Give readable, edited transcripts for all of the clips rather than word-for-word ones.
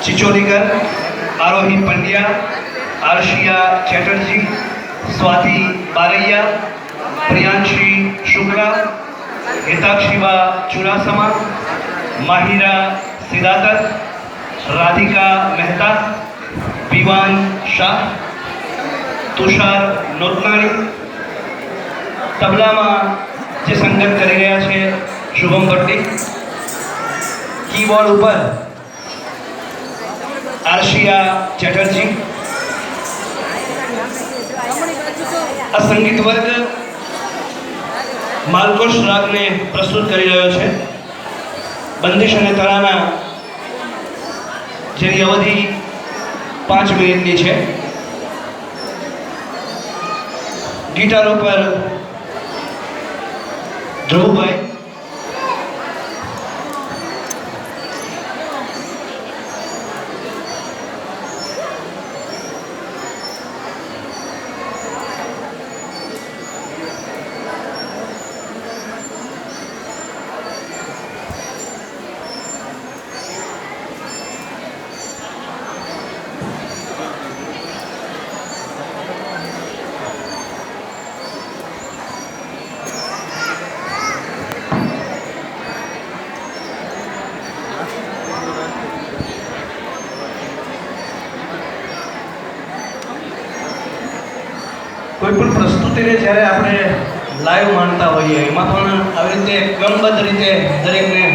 चिचोलीकर, आरोही पंड्या, आर्शिया चैटर्जी, स्वाति बारैया, प्रियांशी शुक्ला, हिताक्षिवा चुरासमा, माहिरा सिदातर, राधिका मेहता, विवान शाह, तुषार नोतनाणी, तबला में जे संगत कर रहा है शुभम भट्टी, कीबोर्ड पर आर्शिया चैटर्जी, आ संगीत वर्ग मालकोश राग ने प्रस्तुत कर रहा है। बंदिश और तराना जेनी अवधि 5 मिनिट की है। गीटारों पर ध्रुव भाई, कोईपण प्रस्तुति ने जयरे आपणे लाइव मानता होइए एमां पण આવી રીતે ક્રમબદ્ધ રીતે દરેકને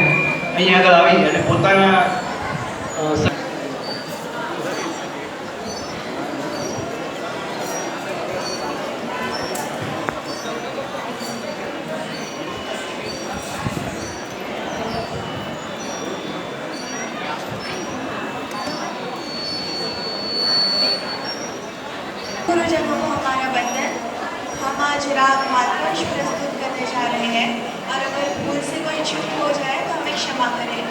અહીંયા આગળ આવી અને પોતાના गुरुजनों को हमारा वंदन। हम आज राग मालकोश प्रस्तुत करने जा रहे हैं और अगर भूल से कोई चूक हो जाए तो हमें क्षमा करें।